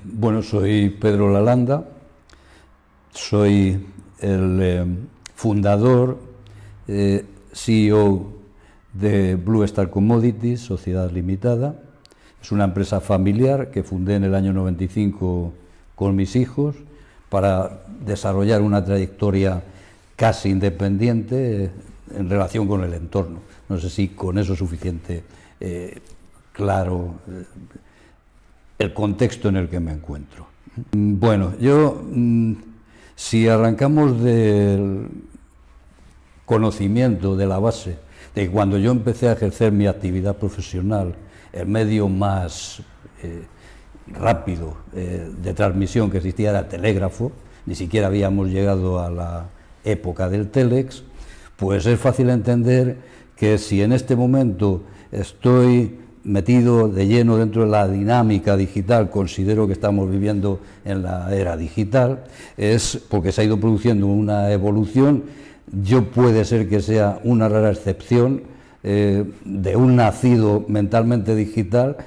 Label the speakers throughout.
Speaker 1: Bueno, soy Pedro Lalanda, soy el fundador, CEO de Blue Star Commodities, Sociedad Limitada. Es una empresa familiar que fundé en el año 95 con mis hijos para desarrollar una trayectoria casi independiente en relación con el entorno. No sé si con eso es suficiente claro el contexto en el que me encuentro. Bueno, yo, si arrancamos del conocimiento de la base, de cuando yo empecé a ejercer mi actividad profesional, el medio más rápido de transmisión que existía era el telégrafo, ni siquiera habíamos llegado a la época del telex, pues es fácil entender que si en este momento estoy metido de lleno dentro de la dinámica digital, considero que estamos viviendo en la era digital, es porque se ha ido produciendo una evolución. Yo puede ser que sea una rara excepción de un nacido mentalmente digital,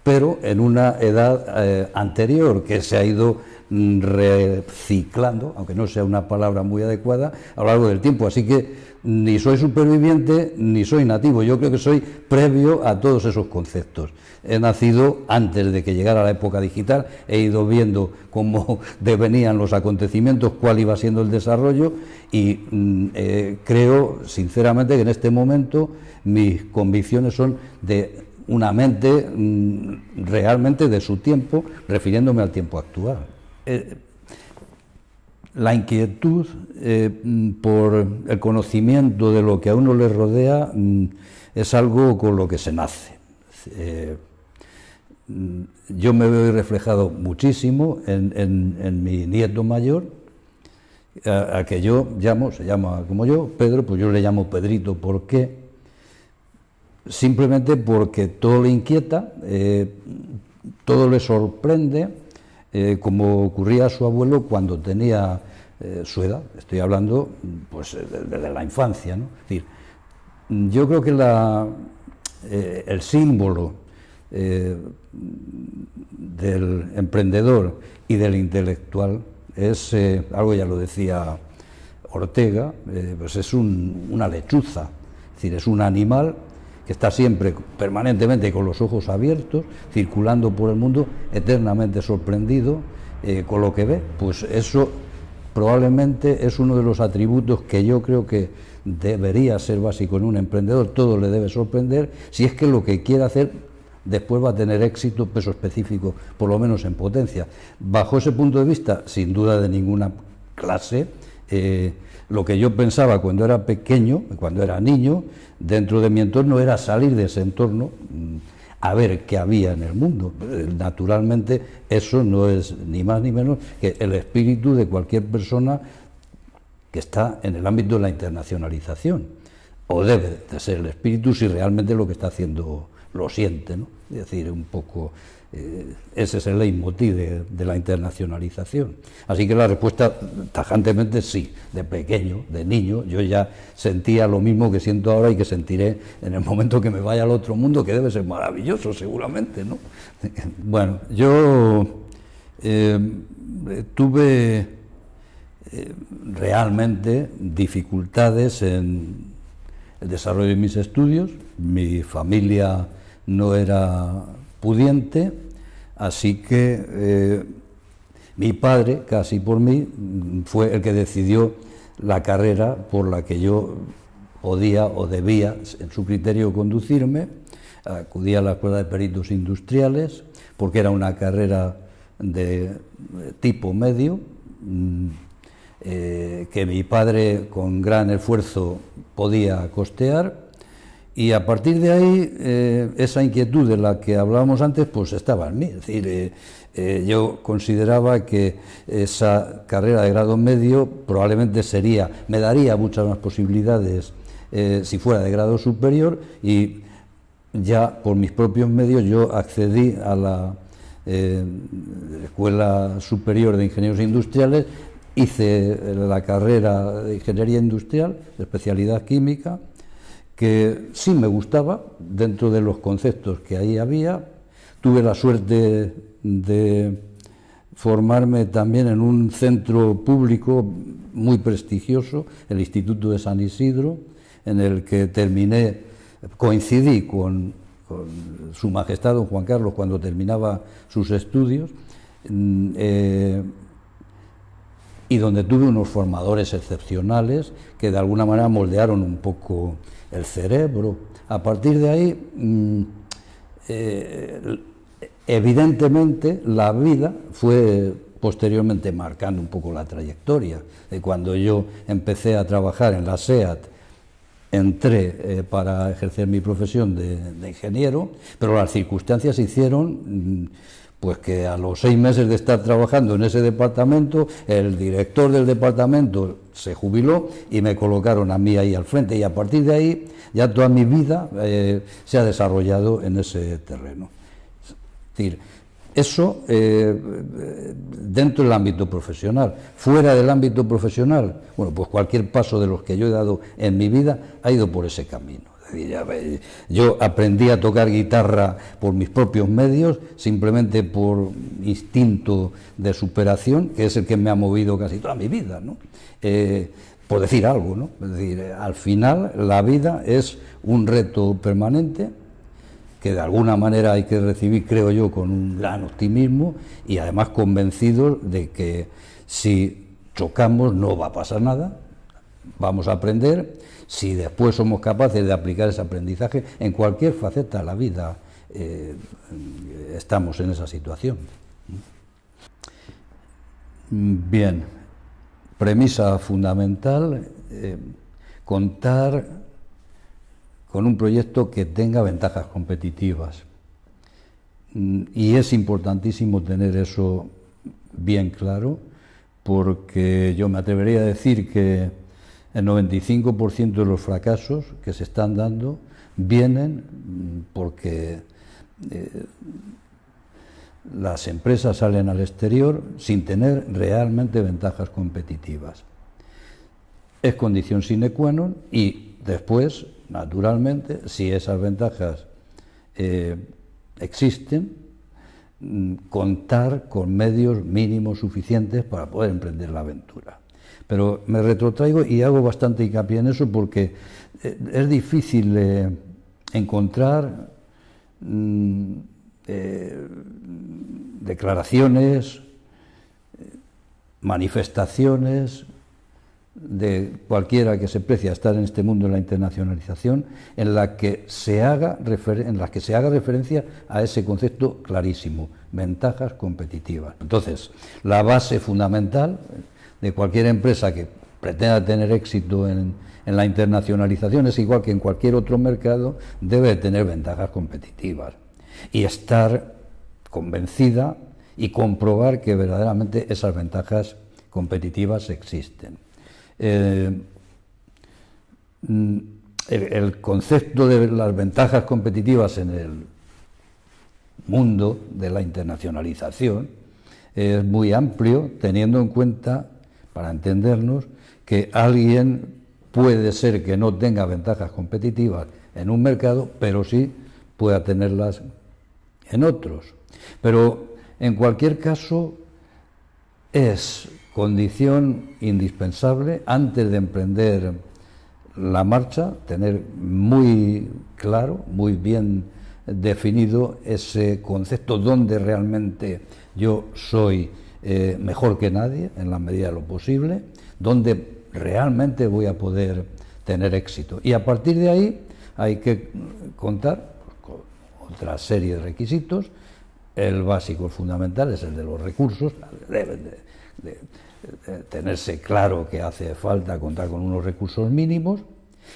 Speaker 1: pero en una edad anterior, que se ha ido reciclando, aunque no sea una palabra muy adecuada, a lo largo del tiempo. Así que ni soy superviviente ni soy nativo, yo creo que soy previo a todos esos conceptos. He nacido antes de que llegara la época digital, he ido viendo cómo devenían los acontecimientos, cuál iba siendo el desarrollo, y creo sinceramente que en este momento mis convicciones son de una mente realmente de su tiempo, refiriéndome al tiempo actual. La inquietud por el conocimiento de lo que a uno le rodea es algo con lo que se nace. Yo me veo reflejado muchísimo en mi nieto mayor, a que yo llamo, se llama como yo, Pedro, pues yo le llamo Pedrito. ¿Por qué? Simplemente porque todo le inquieta, todo le sorprende, como ocurría a su abuelo cuando tenía su edad. Estoy hablando pues desde la infancia, ¿no? Es decir, yo creo que el símbolo del emprendedor y del intelectual es algo, ya lo decía Ortega, pues es una lechuza, es decir, es un animal que está siempre, permanentemente, con los ojos abiertos, circulando por el mundo, eternamente sorprendido con lo que ve. Pues eso probablemente es uno de los atributos que yo creo que debería ser básico en un emprendedor. Todo le debe sorprender, si es que lo que quiere hacer después va a tener éxito, peso específico, por lo menos en potencia. Bajo ese punto de vista, sin duda de ninguna clase, lo que yo pensaba cuando era pequeño, cuando era niño, dentro de mi entorno, era salir de ese entorno a ver qué había en el mundo. Naturalmente, eso no es ni más ni menos que el espíritu de cualquier persona que está en el ámbito de la internacionalización, o debe de ser el espíritu si realmente lo que está haciendo lo siente, ¿no? Es decir, un poco ese es el leitmotiv de la internacionalización. Así que la respuesta tajantemente sí. De pequeño, de niño, yo ya sentía lo mismo que siento ahora y que sentiré en el momento que me vaya al otro mundo, que debe ser maravilloso seguramente, ¿no? Bueno, yo tuve realmente dificultades en el desarrollo de mis estudios. Mi familia no era pudiente, así que mi padre, casi por mí, fue el que decidió la carrera por la que yo podía o debía, en su criterio, conducirme. Acudí a la Escuela de Peritos Industriales, porque era una carrera de tipo medio, que mi padre con gran esfuerzo podía costear. Y a partir de ahí, esa inquietud de la que hablábamos antes, pues estaba en mí. Es decir, yo consideraba que esa carrera de grado medio probablemente me daría muchas más posibilidades si fuera de grado superior, y ya por mis propios medios yo accedí a la Escuela Superior de Ingenieros Industriales, hice la carrera de Ingeniería Industrial, de especialidad química, que sí me gustaba dentro de los conceptos que ahí había. Tuve la suerte de formarme también en un centro público muy prestigioso, el Instituto de San Isidro, en el que coincidí con Su Majestad don Juan Carlos cuando terminaba sus estudios, y donde tuve unos formadores excepcionales que de alguna manera moldearon un poco el cerebro. A partir de ahí, evidentemente, la vida fue posteriormente marcando un poco la trayectoria. Cuando yo empecé a trabajar en la SEAT, entré para ejercer mi profesión de ingeniero, pero las circunstancias hicieron pues que a los 6 meses de estar trabajando en ese departamento, el director del departamento se jubiló y me colocaron a mí ahí al frente, y a partir de ahí ya toda mi vida se ha desarrollado en ese terreno. Es decir, eso dentro del ámbito profesional. Fuera del ámbito profesional, bueno, pues cualquier paso de los que yo he dado en mi vida ha ido por ese camino. Yo aprendí a tocar guitarra por mis propios medios, simplemente por instinto de superación, que es el que me ha movido casi toda mi vida, ¿no? Por decir algo, ¿no? Es decir, al final la vida es un reto permanente que de alguna manera hay que recibir, creo yo, con un gran optimismo y además convencidos de que si chocamos no va a pasar nada, vamos a aprender. Si después somos capaces de aplicar ese aprendizaje en cualquier faceta de la vida, estamos en esa situación. Bien, premisa fundamental, contar con un proyecto que tenga ventajas competitivas. Y es importantísimo tener eso bien claro, porque yo me atrevería a decir que el 95% de los fracasos que se están dando vienen porque las empresas salen al exterior sin tener realmente ventajas competitivas. Es condición sine qua non, y después, naturalmente, si esas ventajas existen, contar con medios mínimos suficientes para poder emprender la aventura. Pero me retrotraigo y hago bastante hincapié en eso porque es difícil encontrar declaraciones, manifestaciones de cualquiera que se precie a estar en este mundo de la internacionalización en las que se haga referencia a ese concepto clarísimo, ventajas competitivas. Entonces, la base fundamental de cualquier empresa que pretenda tener éxito en la internacionalización es igual que en cualquier otro mercado, debe tener ventajas competitivas y estar convencida y comprobar que verdaderamente esas ventajas competitivas existen. El concepto de las ventajas competitivas en el mundo de la internacionalización es muy amplio, teniendo en cuenta, para entendernos, que alguien puede ser que no tenga ventajas competitivas en un mercado, pero sí pueda tenerlas en otros. Pero en cualquier caso es condición indispensable, antes de emprender la marcha, tener muy claro, muy bien definido ese concepto donde realmente yo soy mejor que nadie, en la medida de lo posible, donde realmente voy a poder tener éxito. Y a partir de ahí hay que contar con otra serie de requisitos. El básico, el fundamental, es el de los recursos. Deben de tenerse claro que hace falta contar con unos recursos mínimos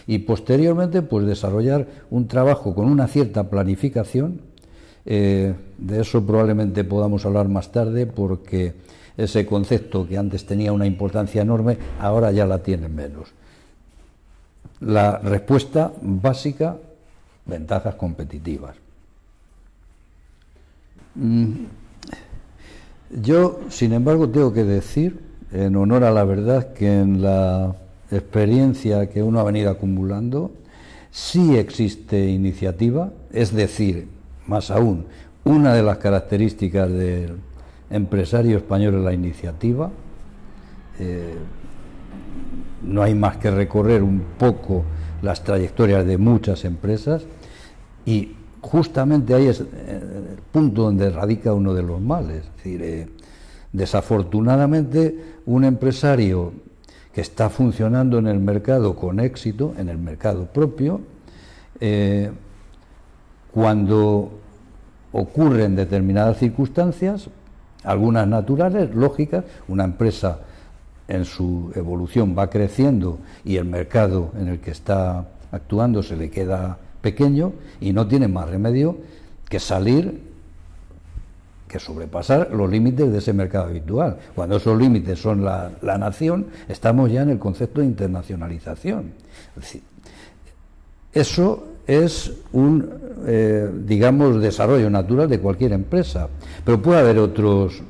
Speaker 1: y posteriormente pues desarrollar un trabajo con una cierta planificación. De eso probablemente podamos hablar más tarde, porque ese concepto que antes tenía una importancia enorme, ahora ya la tiene menos. La respuesta básica, ventajas competitivas. Yo, sin embargo, tengo que decir, en honor a la verdad, que en la experiencia que uno ha venido acumulando, sí existe iniciativa, es decir, más aún, Una de las características del empresario español es la iniciativa. No hay más que recorrer un poco las trayectorias de muchas empresas y justamente ahí es el punto donde radica uno de los males. Es decir, desafortunadamente, un empresario que está funcionando en el mercado con éxito, en el mercado propio, cuando ocurren determinadas circunstancias, algunas naturales, lógicas, una empresa en su evolución va creciendo y el mercado en el que está actuando se le queda pequeño y no tiene más remedio que salir, que sobrepasar los límites de ese mercado habitual. Cuando esos límites son la nación, estamos ya en el concepto de internacionalización. Es decir, eso es un, digamos, desarrollo natural de cualquier empresa, pero puede haber otros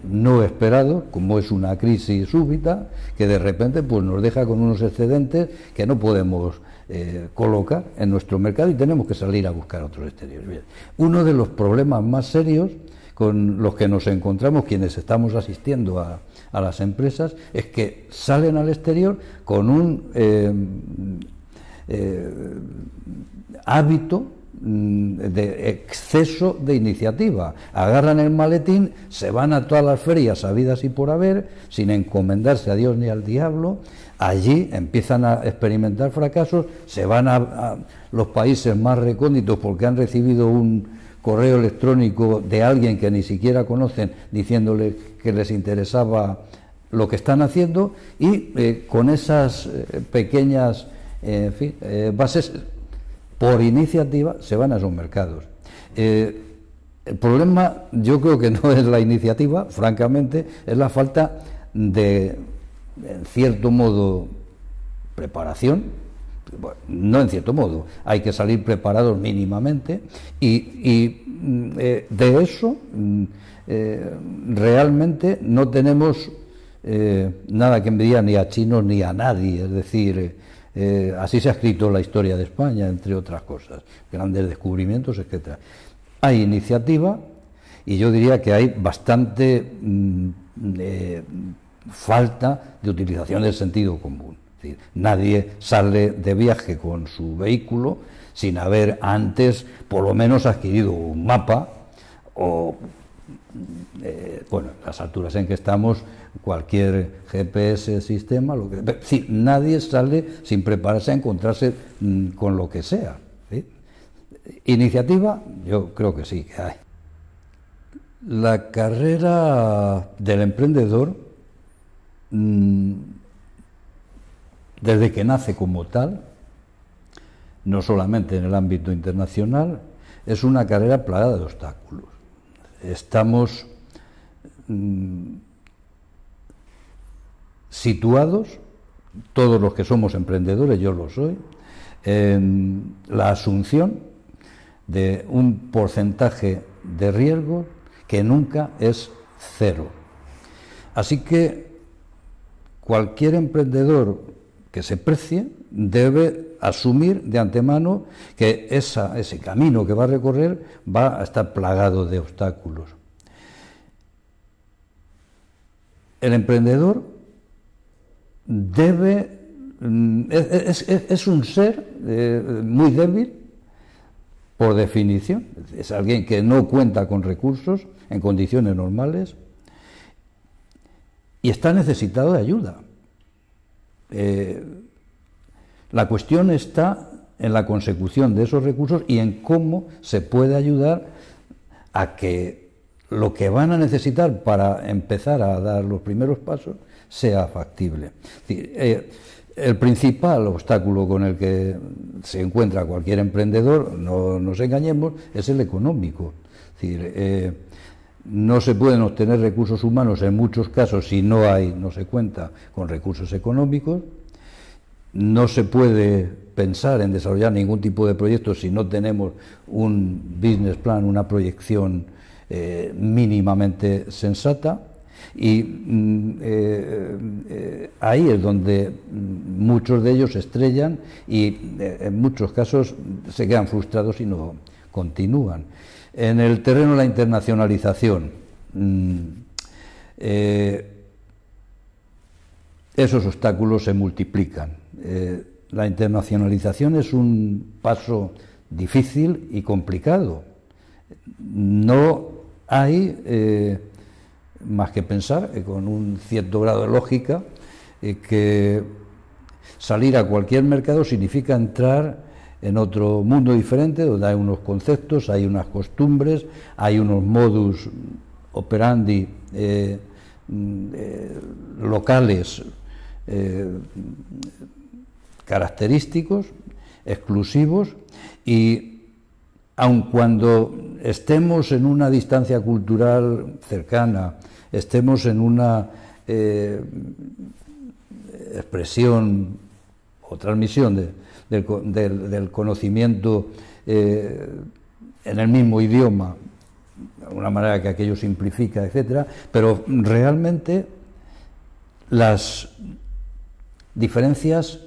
Speaker 1: no esperados, como es una crisis súbita, que de repente pues nos deja con unos excedentes que no podemos colocar en nuestro mercado y tenemos que salir a buscar otros exteriores. Bien. Uno de los problemas más serios con los que nos encontramos quienes estamos asistiendo a las empresas es que salen al exterior con un hábito de exceso de iniciativa. Agarran el maletín, se van a todas las ferias habidas y por haber, sin encomendarse a Dios ni al diablo. Allí empiezan a experimentar fracasos, se van a los países más recónditos porque han recibido un correo electrónico de alguien que ni siquiera conocen diciéndoles que les interesaba lo que están haciendo y con esas pequeñas bases por iniciativa se van a esos mercados. El problema yo creo que no es la iniciativa, francamente, es la falta de, en cierto modo, preparación. Bueno, no en cierto modo, hay que salir preparados mínimamente y de eso realmente no tenemos nada que envidiar ni a chinos ni a nadie, es decir, así se ha escrito la historia de España, entre otras cosas, grandes descubrimientos, etcétera. Hay iniciativa y yo diría que hay bastante falta de utilización del sentido común. Es decir, nadie sale de viaje con su vehículo sin haber antes por lo menos adquirido un mapa o, bueno, las alturas en que estamos, cualquier GPS sistema, lo que, sí, nadie sale sin prepararse a encontrarse con lo que sea. ¿Sí? Iniciativa, yo creo que sí que hay. La carrera del emprendedor, desde que nace como tal, no solamente en el ámbito internacional, es una carrera plagada de obstáculos. Estamos situados, todos los que somos emprendedores, yo lo soy, en la asunción de un porcentaje de riesgo que nunca es cero. Así que cualquier emprendedor que se precie debe asumir de antemano que ese camino que va a recorrer va a estar plagado de obstáculos. El emprendedor es un ser muy débil por definición, es alguien que no cuenta con recursos en condiciones normales y está necesitado de ayuda. La cuestión está en la consecución de esos recursos y en cómo se puede ayudar a que lo que van a necesitar para empezar a dar los primeros pasos sea factible. Es decir, el principal obstáculo con el que se encuentra cualquier emprendedor, no nos engañemos, es el económico. Es decir, no se pueden obtener recursos humanos en muchos casos si no se cuenta con recursos económicos. No se puede pensar en desarrollar ningún tipo de proyecto si no tenemos un business plan, una proyección mínimamente sensata. Y ahí es donde muchos de ellos se estrellan y en muchos casos se quedan frustrados y no continúan. En el terreno de la internacionalización, esos obstáculos se multiplican. La internacionalización es un paso difícil y complicado. No hay más que pensar, con un cierto grado de lógica, que salir a cualquier mercado significa entrar en otro mundo diferente, donde hay unos conceptos, hay unas costumbres, hay unos modus operandi locales característicos, exclusivos, y aun cuando estemos en una distancia cultural cercana, estemos en una expresión o transmisión del conocimiento en el mismo idioma, de alguna manera que aquello simplifica, etcétera, pero realmente las diferencias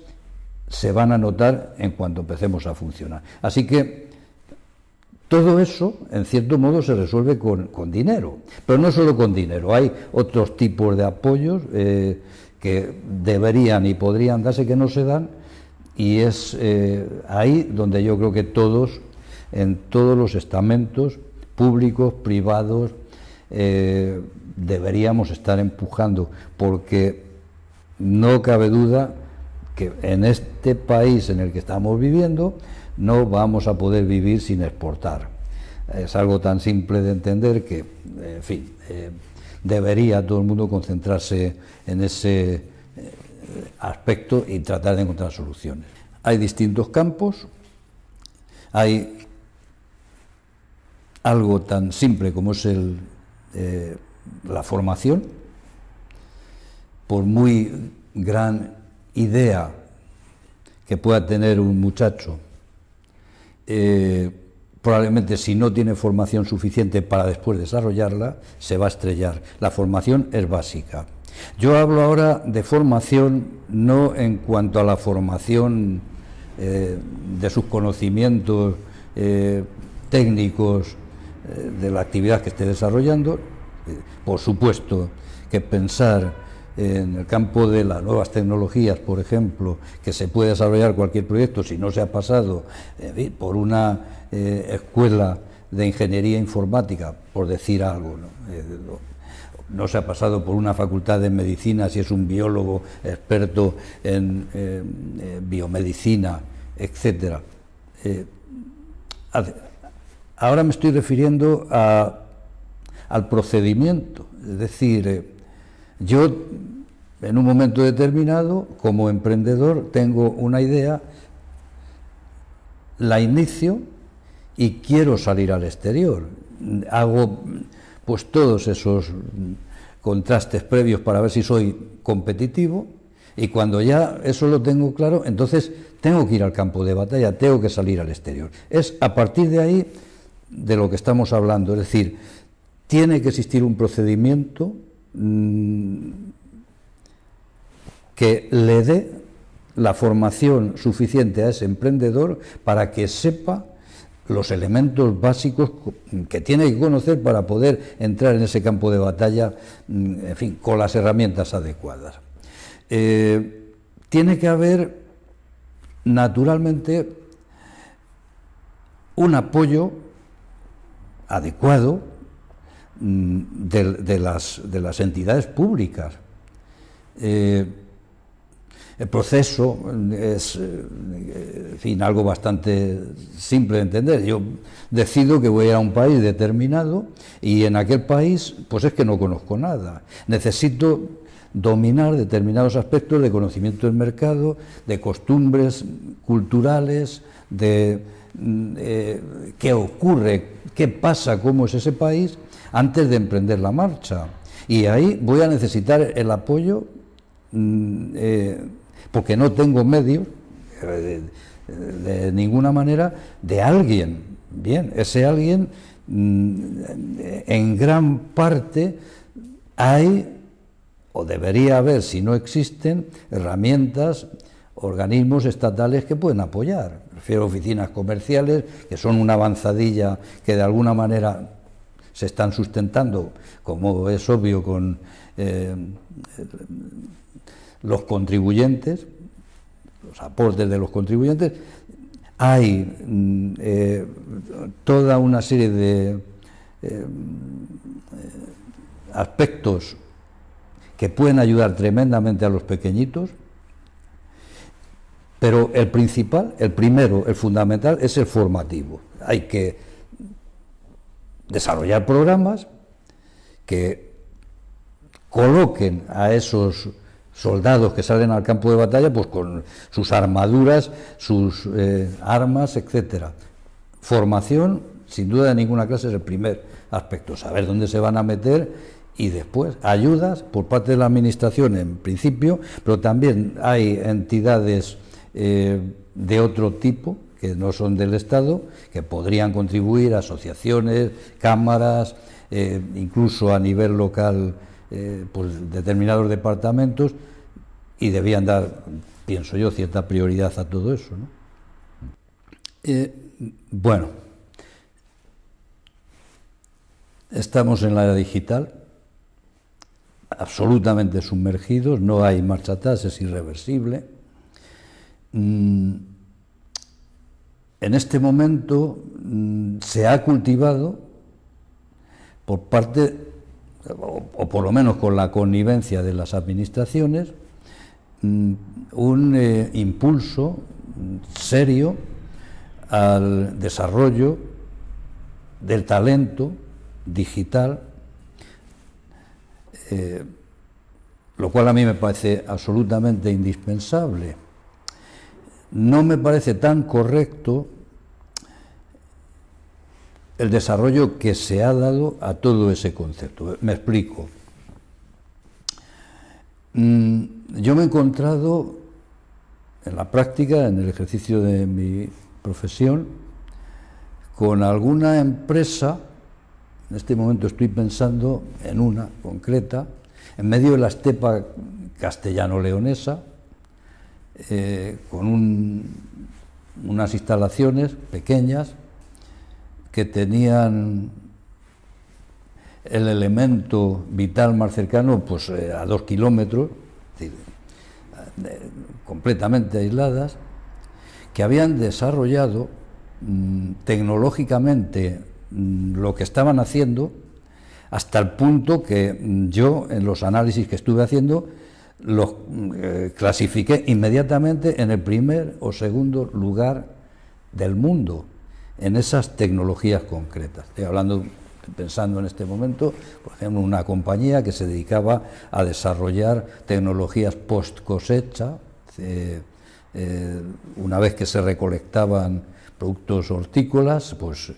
Speaker 1: se van a notar en cuanto empecemos a funcionar. Así que todo eso, en cierto modo, se resuelve con dinero, pero no solo con dinero, hay otros tipos de apoyos que deberían y podrían darse que no se dan, y es ahí donde yo creo que todos, en todos los estamentos públicos, privados, deberíamos estar empujando, porque no cabe duda que en este país en el que estamos viviendo no vamos a poder vivir sin exportar. Es algo tan simple de entender que, en fin, debería todo el mundo concentrarse en ese aspecto y tratar de encontrar soluciones. Hay distintos campos, hay algo tan simple como es la formación. Por muy gran idea que pueda tener un muchacho, probablemente si no tiene formación suficiente para después desarrollarla, se va a estrellar. La formación es básica. Yo hablo ahora de formación no en cuanto a la formación de sus conocimientos técnicos de la actividad que esté desarrollando. Por supuesto que pensar en el campo de las nuevas tecnologías, por ejemplo, que se puede desarrollar cualquier proyecto si no se ha pasado por una escuela de ingeniería informática, por decir algo, no se ha pasado por una facultad de medicina si es un biólogo experto en biomedicina, etcétera. Ahora me estoy refiriendo al procedimiento, es decir, yo en un momento determinado, como emprendedor, tengo una idea, la inicio y quiero salir al exterior. Hago pues todos esos contrastes previos para ver si soy competitivo, y cuando ya eso lo tengo claro, entonces tengo que ir al campo de batalla, tengo que salir al exterior. Es a partir de ahí de lo que estamos hablando, es decir, tiene que existir un procedimiento que le dé la formación suficiente a ese emprendedor para que sepa los elementos básicos que tiene que conocer para poder entrar en ese campo de batalla, en fin, con las herramientas adecuadas. Tiene que haber, naturalmente, un apoyo adecuado de las entidades públicas. El proceso es, en fin, algo bastante simple de entender. Yo decido que voy a ir a un país determinado y en aquel país, pues es que no conozco nada. Necesito dominar determinados aspectos de conocimiento del mercado, de costumbres culturales, de qué ocurre, qué pasa, cómo es ese país, antes de emprender la marcha. Y ahí voy a necesitar el apoyo, porque no tengo medios, de ninguna manera, de alguien. Bien, ese alguien, en gran parte, hay, o debería haber, si no existen, herramientas organismos estatales que pueden apoyar. Prefiero oficinas comerciales, que son una avanzadilla que de alguna manera se están sustentando, como es obvio, con los contribuyentes, los aportes de los contribuyentes. Hay toda una serie de aspectos que pueden ayudar tremendamente a los pequeñitos, pero el principal, el primero, el fundamental, es el formativo. Hay que desarrollar programas que coloquen a esos soldados que salen al campo de batalla pues con sus armaduras, sus armas, etcétera. Formación, sin duda de ninguna clase, es el primer aspecto, saber dónde se van a meter, y después ayudas por parte de la administración en principio, pero también hay entidades de otro tipo que no son del Estado, que podrían contribuir, asociaciones, cámaras, incluso a nivel local, pues determinados departamentos, y debían dar, pienso yo, cierta prioridad a todo eso, ¿no? Bueno, estamos en la era digital, absolutamente sumergidos, no hay marcha atrás, es irreversible. En este momento se ha cultivado por parte, o por lo menos con la connivencia de las administraciones, un impulso serio al desarrollo del talento digital, lo cual a mí me parece absolutamente indispensable. No me parece tan correcto el desarrollo que se ha dado a todo ese concepto. Me explico. Yo me he encontrado en la práctica, en el ejercicio de mi profesión, con alguna empresa. En este momento estoy pensando en una concreta, en medio de la estepa castellano-leonesa, con unas instalaciones pequeñas que tenían el elemento vital más cercano pues a 2 kilómetros, es decir, completamente aisladas, que habían desarrollado tecnológicamente lo que estaban haciendo, hasta el punto que yo, en los análisis que estuve haciendo, los clasifiqué inmediatamente en el primer o segundo lugar del mundo en esas tecnologías concretas. Estoy hablando, pensando en este momento, por ejemplo, una compañía que se dedicaba a desarrollar tecnologías post cosecha, una vez que se recolectaban productos hortícolas, pues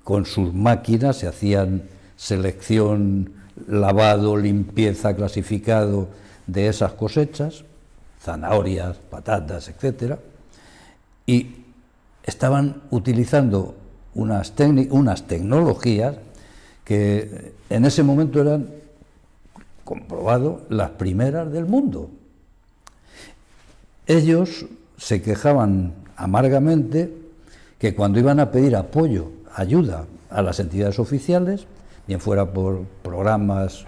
Speaker 1: con sus máquinas se hacían selección, lavado, limpieza, clasificado de esas cosechas, zanahorias, patatas, etcétera, y estaban utilizando unas tecnologías que en ese momento eran, comprobado, las primeras del mundo. Ellos se quejaban amargamente que cuando iban a pedir apoyo, ayuda a las entidades oficiales, bien fuera por programas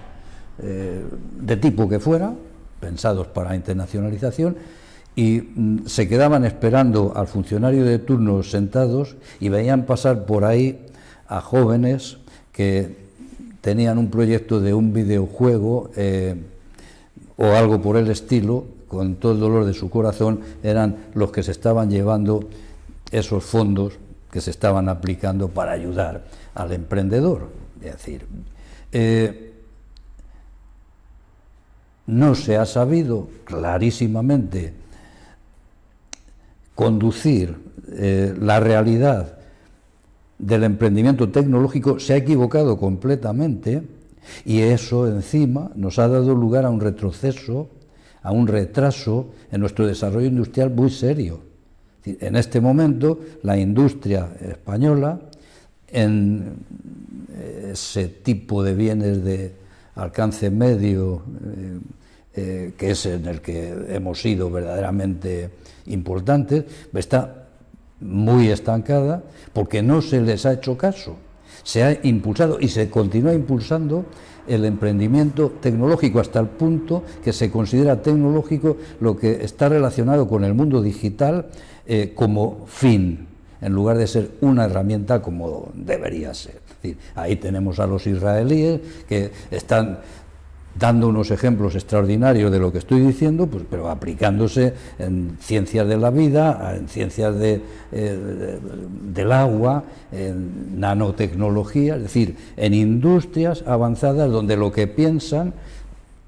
Speaker 1: de tipo que fuera, pensados para internacionalización, y se quedaban esperando al funcionario de turno sentados y veían pasar por ahí a jóvenes que tenían un proyecto de un videojuego o algo por el estilo, con todo el dolor de su corazón, eran los que se estaban llevando esos fondos que se estaban aplicando para ayudar al emprendedor. Es decir, no se ha sabido clarísimamente conducir la realidad del emprendimiento tecnológico, se ha equivocado completamente, y eso encima nos ha dado lugar a un retroceso, a un retraso en nuestro desarrollo industrial muy serio. En este momento la industria española, en ese tipo de bienes de alcance medio, que es en el que hemos sido verdaderamente importantes, está muy estancada porque no se les ha hecho caso. Se ha impulsado y se continúa impulsando el emprendimiento tecnológico hasta el punto que se considera tecnológico lo que está relacionado con el mundo digital como fin, en lugar de ser una herramienta como debería ser. Es decir, ahí tenemos a los israelíes que están dando unos ejemplos extraordinarios de lo que estoy diciendo, pues, pero aplicándose en ciencias de la vida, en ciencias del agua, en nanotecnología, es decir, en industrias avanzadas donde lo que piensan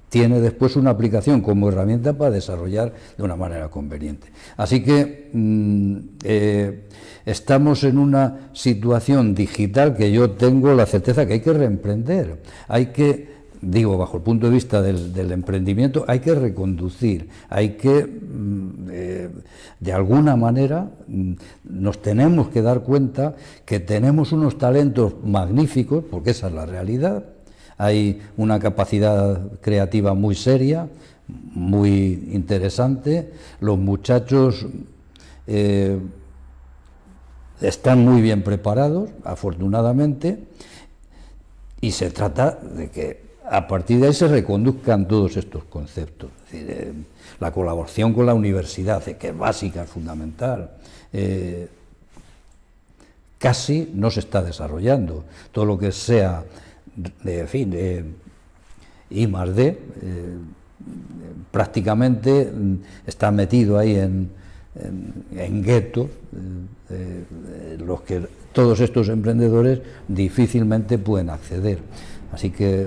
Speaker 1: tiene después una aplicación como herramienta para desarrollar de una manera conveniente. Así que estamos en una situación digital que yo tengo la certeza que hay que reemprender, hay que, digo, bajo el punto de vista del emprendimiento, hay que reconducir, hay que, de alguna manera, nos tenemos que dar cuenta que tenemos unos talentos magníficos, porque esa es la realidad, hay una capacidad creativa muy seria, muy interesante, los muchachos están muy bien preparados, afortunadamente, y se trata de que a partir de ahí se reconduzcan todos estos conceptos. Es decir, la colaboración con la universidad, que es básica, es fundamental, casi no se está desarrollando. Todo lo que sea, en fin, I+D, prácticamente está metido ahí en guetos, los que todos estos emprendedores difícilmente pueden acceder. Así que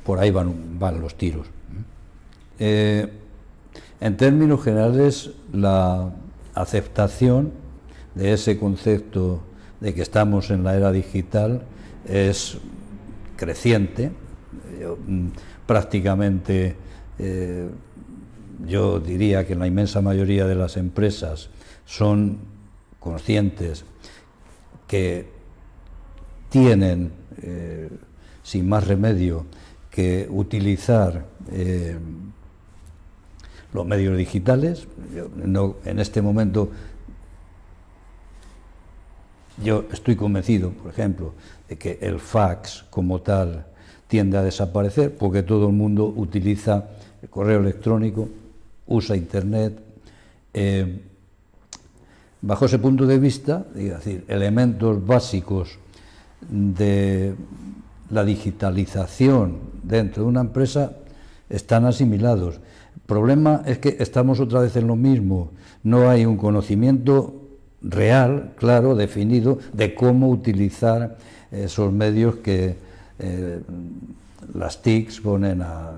Speaker 1: por ahí van los tiros. En términos generales, la aceptación de ese concepto de que estamos en la era digital es creciente. Prácticamente yo diría que la inmensa mayoría de las empresas son conscientes que tienen sin más remedio que utilizar los medios digitales. En este momento yo estoy convencido, por ejemplo, de que el fax como tal tiende a desaparecer porque todo el mundo utiliza el correo electrónico, usa Internet. Bajo ese punto de vista, es decir, elementos básicos de la digitalización dentro de una empresa están asimilados. El problema es que estamos otra vez en lo mismo, no hay un conocimiento real, claro, definido de cómo utilizar esos medios que las TICs ponen a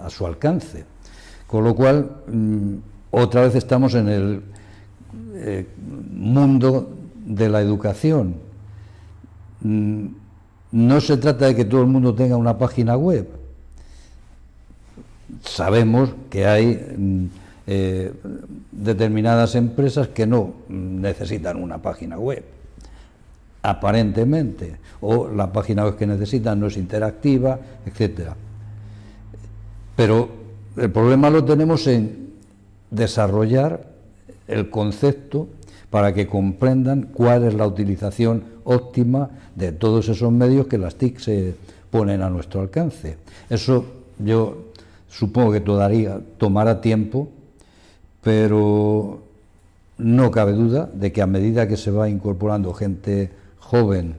Speaker 1: su alcance. Con lo cual, otra vez estamos en el mundo de la educación. No se trata de que todo el mundo tenga una página web. Sabemos que hay determinadas empresas que no necesitan una página web, aparentemente, o la página web que necesitan no es interactiva, etcétera. Pero el problema lo tenemos en desarrollar el concepto para que comprendan cuál es la utilización óptima de todos esos medios que las TIC se ponen a nuestro alcance. Eso yo supongo que todavía tomará tiempo, pero no cabe duda de que a medida que se va incorporando gente joven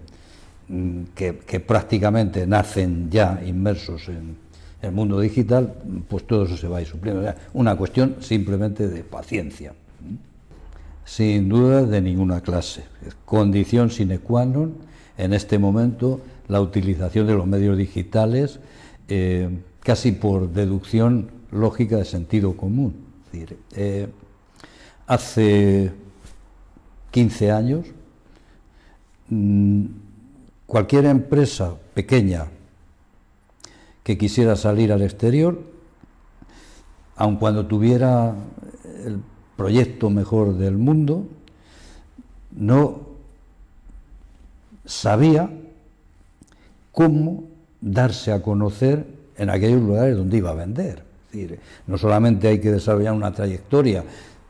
Speaker 1: que prácticamente nacen ya inmersos en el mundo digital, pues todo eso se va a ir supliendo. O sea, una cuestión simplemente de paciencia. Sin duda de ninguna clase. Es condición sine qua non en este momento la utilización de los medios digitales casi por deducción lógica de sentido común. Es decir, hace 15 años cualquier empresa pequeña que quisiera salir al exterior, aun cuando tuviera el proyecto mejor del mundo, no sabía cómo darse a conocer en aquellos lugares donde iba a vender. Es decir, no solamente hay que desarrollar una trayectoria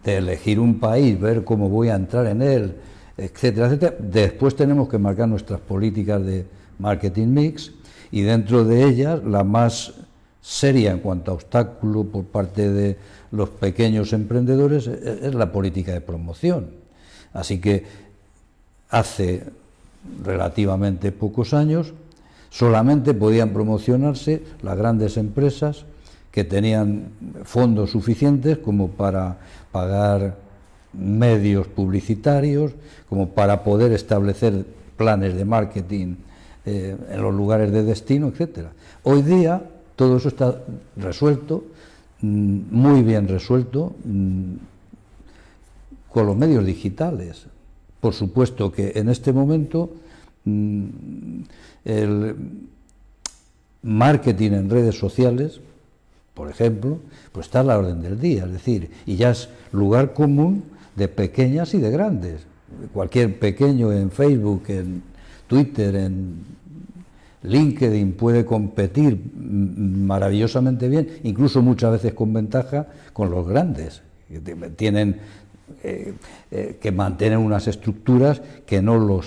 Speaker 1: de elegir un país, ver cómo voy a entrar en él, etcétera, etcétera. Después tenemos que marcar nuestras políticas de marketing mix, y dentro de ellas la más seria en cuanto a obstáculo por parte de los pequeños emprendedores es la política de promoción. Así que hace relativamente pocos años solamente podían promocionarse las grandes empresas que tenían fondos suficientes como para pagar medios publicitarios, como para poder establecer planes de marketing en los lugares de destino, etcétera. Hoy día todo eso está resuelto, muy bien resuelto, con los medios digitales. Por supuesto que en este momento el marketing en redes sociales, por ejemplo, pues está a la orden del día, es decir, y ya es lugar común de pequeñas y de grandes. Cualquier pequeño en Facebook, en Twitter, en LinkedIn puede competir maravillosamente bien, incluso muchas veces con ventaja con los grandes, que tienen que mantienen unas estructuras que no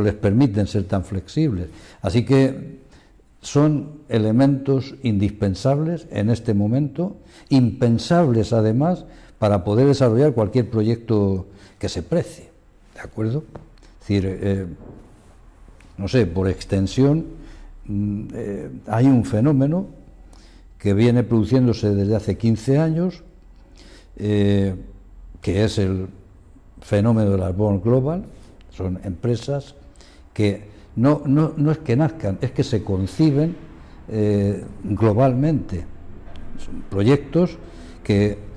Speaker 1: les permiten ser tan flexibles. Así que son elementos indispensables en este momento, impensables además para poder desarrollar cualquier proyecto que se precie, ¿de acuerdo? Es decir, no sé, por extensión, hay un fenómeno que viene produciéndose desde hace 15 años, que es el fenómeno de las Born Global. Son empresas que no es que nazcan, es que se conciben globalmente. Son proyectos que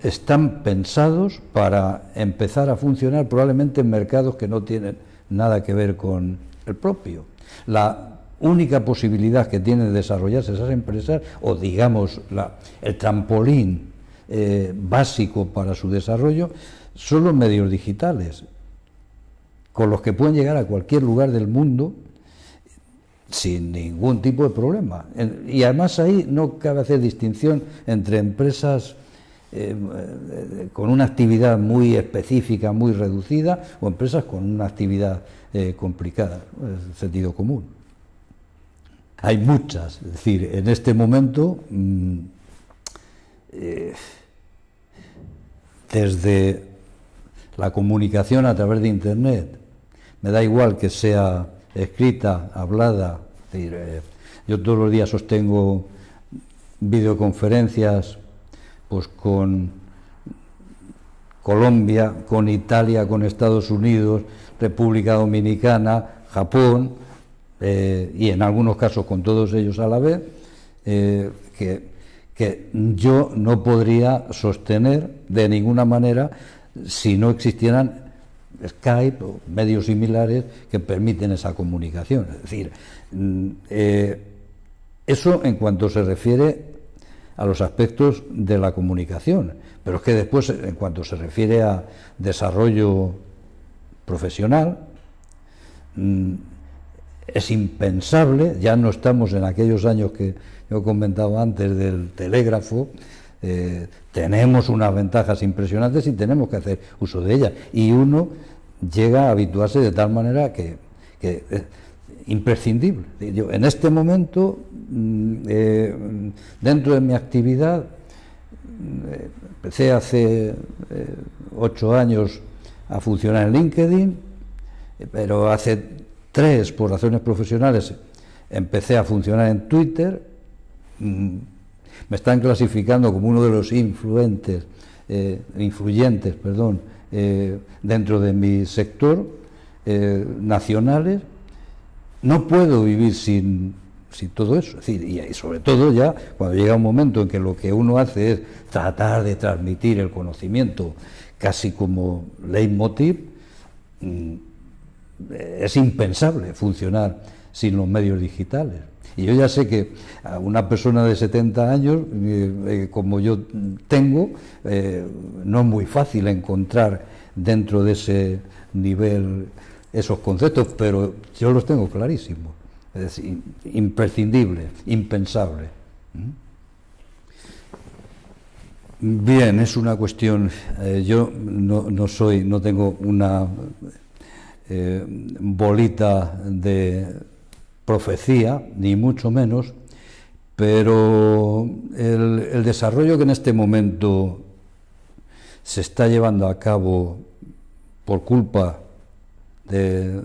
Speaker 1: están pensados para empezar a funcionar probablemente en mercados que no tienen nada que ver con el propio. La única posibilidad que tienen de desarrollarse esas empresas, o digamos el trampolín básico para su desarrollo, son los medios digitales, con los que pueden llegar a cualquier lugar del mundo sin ningún tipo de problema. Y además ahí no cabe hacer distinción entre empresas con una actividad muy específica, muy reducida, o empresas con una actividad complicada, es sentido común. Hay muchas, es decir, en este momento, desde la comunicación a través de Internet, me da igual que sea escrita, hablada, es decir, yo todos los días sostengo videoconferencias pues con Colombia, con Italia, con Estados Unidos, República Dominicana, Japón, y en algunos casos con todos ellos a la vez, que yo no podría sostener de ninguna manera si no existieran Skype o medios similares que permiten esa comunicación. Es decir, eso en cuanto se refiere a los aspectos de la comunicación, pero es que después, en cuanto se refiere a desarrollo profesional, es impensable, ya no estamos en aquellos años que yo comentaba antes del telégrafo, tenemos unas ventajas impresionantes y tenemos que hacer uso de ellas, y uno llega a habituarse de tal manera que es imprescindible. Yo, en este momento, dentro de mi actividad, empecé hace 8 años a funcionar en LinkedIn, pero hace 3, por razones profesionales, empecé a funcionar en Twitter. Me están clasificando como uno de los influyentes, dentro de mi sector, nacionales. No puedo vivir sin todo eso, es decir, y sobre todo ya cuando llega un momento en que lo que uno hace es tratar de transmitir el conocimiento casi como leitmotiv, es impensable funcionar sin los medios digitales. Y yo ya sé que a una persona de 70 años, como yo tengo, no es muy fácil encontrar dentro de ese nivel esos conceptos, pero yo los tengo clarísimos. Es decir, imprescindible, impensable. Bien, es una cuestión. Yo no tengo una bolita de profecía, ni mucho menos, pero el desarrollo que en este momento se está llevando a cabo por culpa de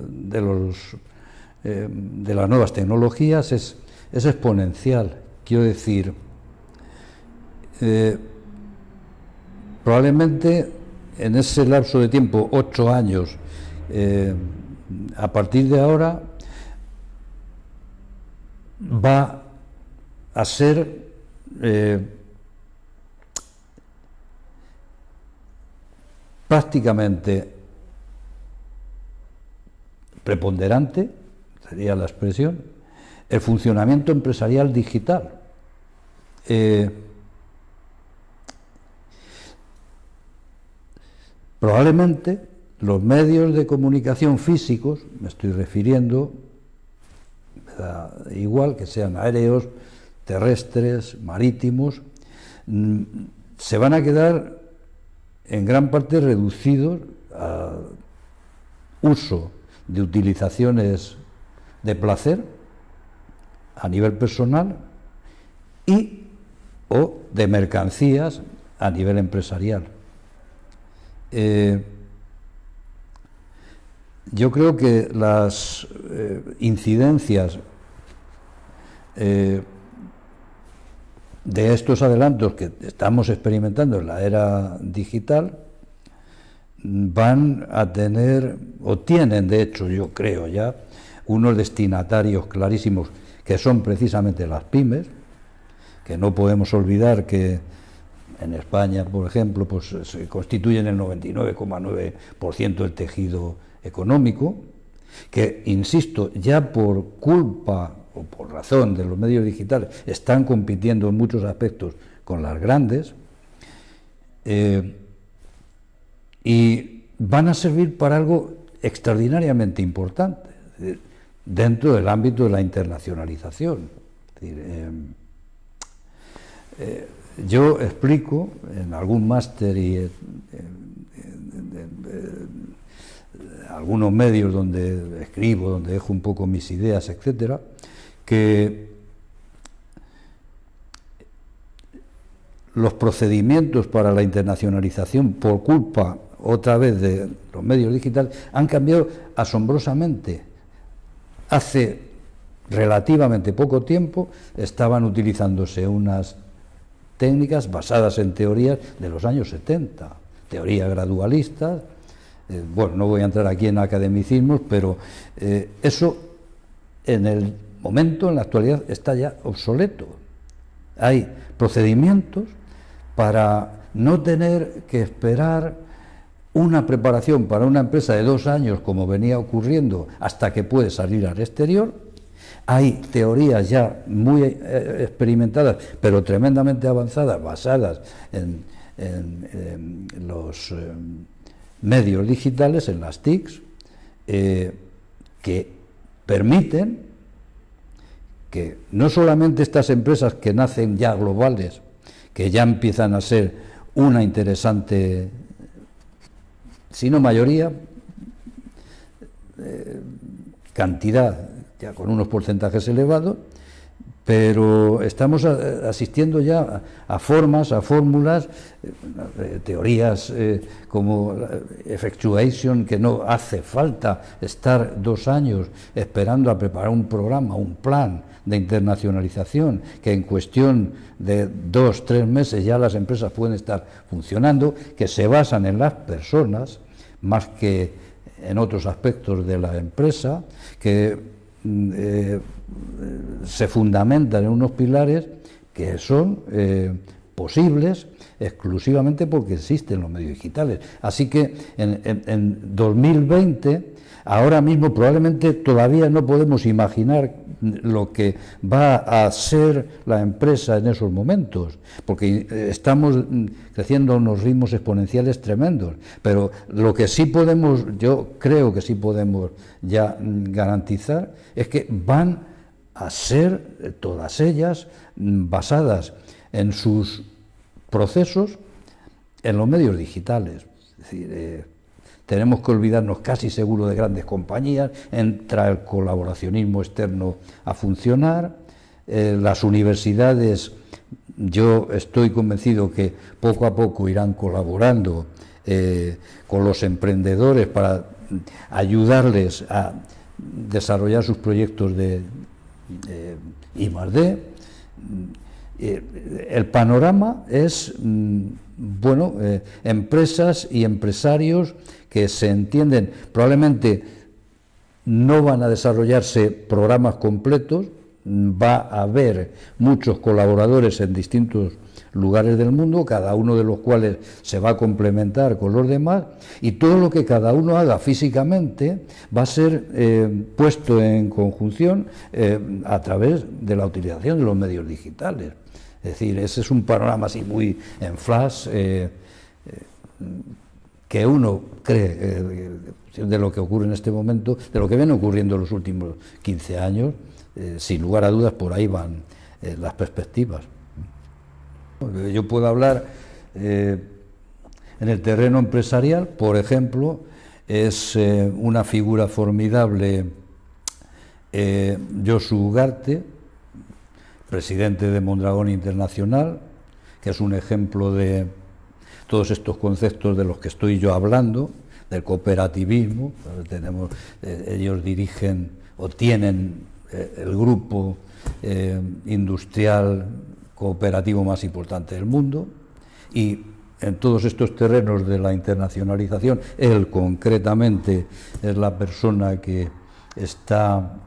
Speaker 1: las nuevas tecnologías es exponencial. Quiero decir, probablemente en ese lapso de tiempo, 8 años, a partir de ahora, va a ser prácticamente preponderante, sería la expresión, el funcionamiento empresarial digital. Probablemente los medios de comunicación físicos, me estoy refiriendo, me da igual que sean aéreos, terrestres, marítimos, se van a quedar en gran parte reducidos a uso de utilizaciones de placer a nivel personal y o de mercancías a nivel empresarial. Yo creo que las incidencias de estos adelantos que estamos experimentando en la era digital van a tener, o tienen de hecho, yo creo ya, unos destinatarios clarísimos, que son precisamente las pymes, que no podemos olvidar que en España, por ejemplo, pues se constituyen el 99,9% del tejido económico, que, insisto, ya por culpa o por razón de los medios digitales están compitiendo en muchos aspectos con las grandes, y van a servir para algo extraordinariamente importante dentro del ámbito de la internacionalización. Es decir, yo explico en algún máster y en algunos medios donde escribo, donde dejo un poco mis ideas, etcétera, que los procedimientos para la internacionalización, por culpa otra vez de los medios digitales, han cambiado asombrosamente. Hace relativamente poco tiempo estaban utilizándose unas técnicas basadas en teorías de los años 70, teorías gradualistas. Bueno, no voy a entrar aquí en academicismos, pero eso en el momento, en la actualidad, está ya obsoleto. Hay procedimientos para no tener que esperar una preparación para una empresa de 2 años, como venía ocurriendo, hasta que puede salir al exterior. Hay teorías ya muy experimentadas, pero tremendamente avanzadas, basadas en los medios digitales, en las TICs, que permiten que no solamente estas empresas que nacen ya globales, que ya empiezan a ser una interesante, si no mayoría, cantidad, ya con unos porcentajes elevados, pero estamos asistiendo ya a formas, a fórmulas, teorías como effectuation, que no hace falta estar 2 años esperando a preparar un programa, un plan de internacionalización, que en cuestión de 2 o 3 meses ya las empresas pueden estar funcionando, que se basan en las personas más que en otros aspectos de la empresa, que se fundamentan en unos pilares que son posibles exclusivamente porque existen los medios digitales. Así que en 2020, ahora mismo probablemente todavía no podemos imaginar lo que va a ser la empresa en esos momentos, porque estamos creciendo a unos ritmos exponenciales tremendos, pero lo que sí podemos, yo creo que sí podemos ya garantizar, es que van a ser todas ellas basadas en sus procesos en los medios digitales. Es decir, tenemos que olvidarnos casi seguro de grandes compañías, entra el colaboracionismo externo a funcionar, las universidades, yo estoy convencido que poco a poco irán colaborando con los emprendedores para ayudarles a desarrollar sus proyectos de I+D. El panorama es, bueno, empresas y empresarios que se entienden, probablemente no van a desarrollarse programas completos, va a haber muchos colaboradores en distintos lugares del mundo, cada uno de los cuales se va a complementar con los demás, y todo lo que cada uno haga físicamente va a ser puesto en conjunción a través de la utilización de los medios digitales. Es decir, ese es un panorama así muy en flash, que uno cree de lo que ocurre en este momento, de lo que viene ocurriendo en los últimos 15 años, sin lugar a dudas por ahí van las perspectivas. Yo puedo hablar en el terreno empresarial, por ejemplo, es una figura formidable Josu Ugarte, presidente de Mondragón Internacional, que es un ejemplo de todos estos conceptos de los que estoy yo hablando, del cooperativismo. Ellos dirigen o tienen el grupo industrial cooperativo más importante del mundo, y en todos estos terrenos de la internacionalización, él concretamente es la persona que está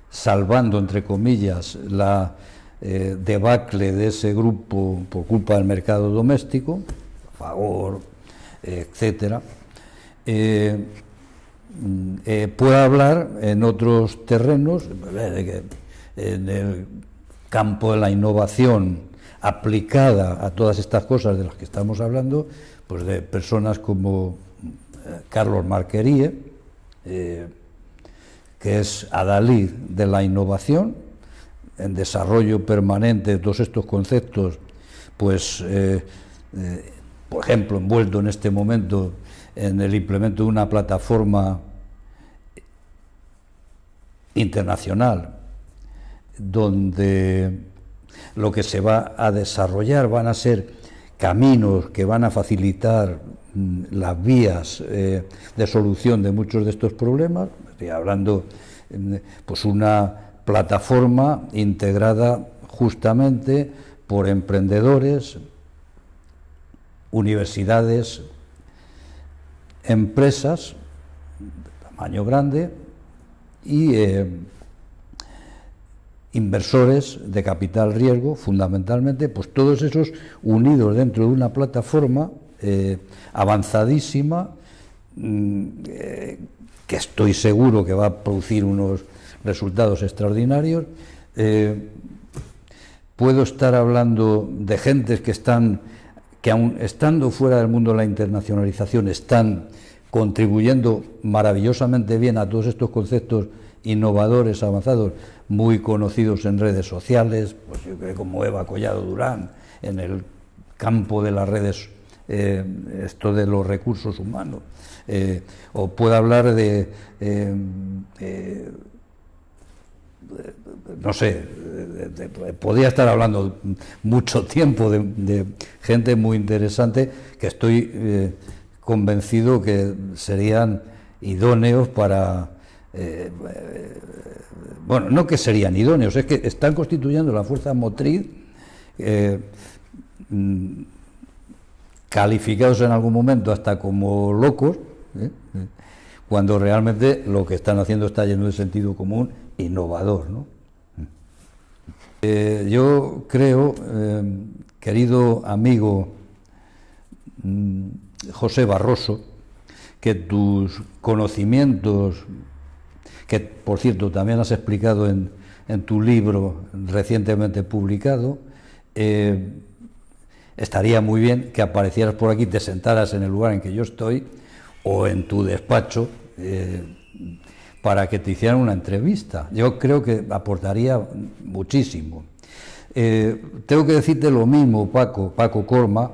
Speaker 1: salvando, entre comillas, la debacle de ese grupo por culpa del mercado doméstico, Fagor, etcétera. Puedo hablar en otros terrenos, en el campo de la innovación aplicada a todas estas cosas de las que estamos hablando, pues de personas como Carlos Marquerie, que es adalid de la innovación, en desarrollo permanente de todos estos conceptos, pues, por ejemplo, envuelto en este momento en el implemento de una plataforma internacional, donde lo que se va a desarrollar van a ser caminos que van a facilitar las vías de solución de muchos de estos problemas. Estoy hablando, pues, una plataforma integrada justamente por emprendedores, universidades, empresas de tamaño grande y inversores de capital riesgo, fundamentalmente, pues todos esos unidos dentro de una plataforma avanzadísima, que estoy seguro que va a producir unos resultados extraordinarios. Puedo estar hablando de gentes que aun estando fuera del mundo de la internacionalización, están contribuyendo maravillosamente bien a todos estos conceptos innovadores, avanzados, muy conocidos en redes sociales, pues yo creo como Eva Collado Durán, en el campo de las redes, esto de los recursos humanos. O puedo hablar de no sé, podría estar hablando mucho tiempo de gente muy interesante que estoy convencido que serían idóneos para... bueno, no que serían idóneos, es que están constituyendo la fuerza motriz, calificados en algún momento hasta como locos, cuando realmente lo que están haciendo está lleno de sentido común innovador, ¿no? Yo creo, querido amigo José Barroso, que tus conocimientos, que por cierto también has explicado en tu libro recientemente publicado, estaría muy bien que aparecieras por aquí, te sentaras en el lugar en que yo estoy o en tu despacho, para que te hicieran una entrevista. Yo creo que aportaría muchísimo. Tengo que decirte lo mismo, Paco Corma,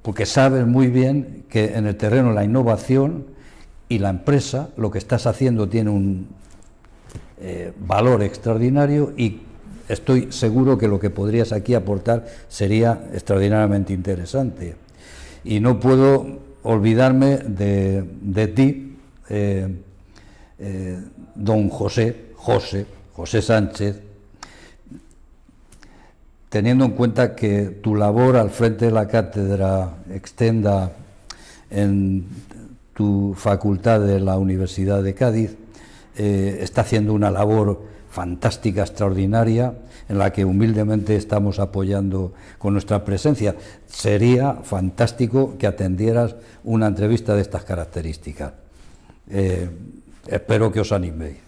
Speaker 1: porque sabes muy bien que en el terreno de la innovación y la empresa, lo que estás haciendo tiene un valor extraordinario, y estoy seguro que lo que podrías aquí aportar sería extraordinariamente interesante. Y no puedo olvidarme de ti, don José Sánchez, teniendo en cuenta que tu labor al frente de la cátedra extenda en tu facultad de la Universidad de Cádiz, está haciendo una labor fantástica, extraordinaria, en la que humildemente estamos apoyando con nuestra presencia. Sería fantástico que atendieras una entrevista de estas características. Espero que os animéis.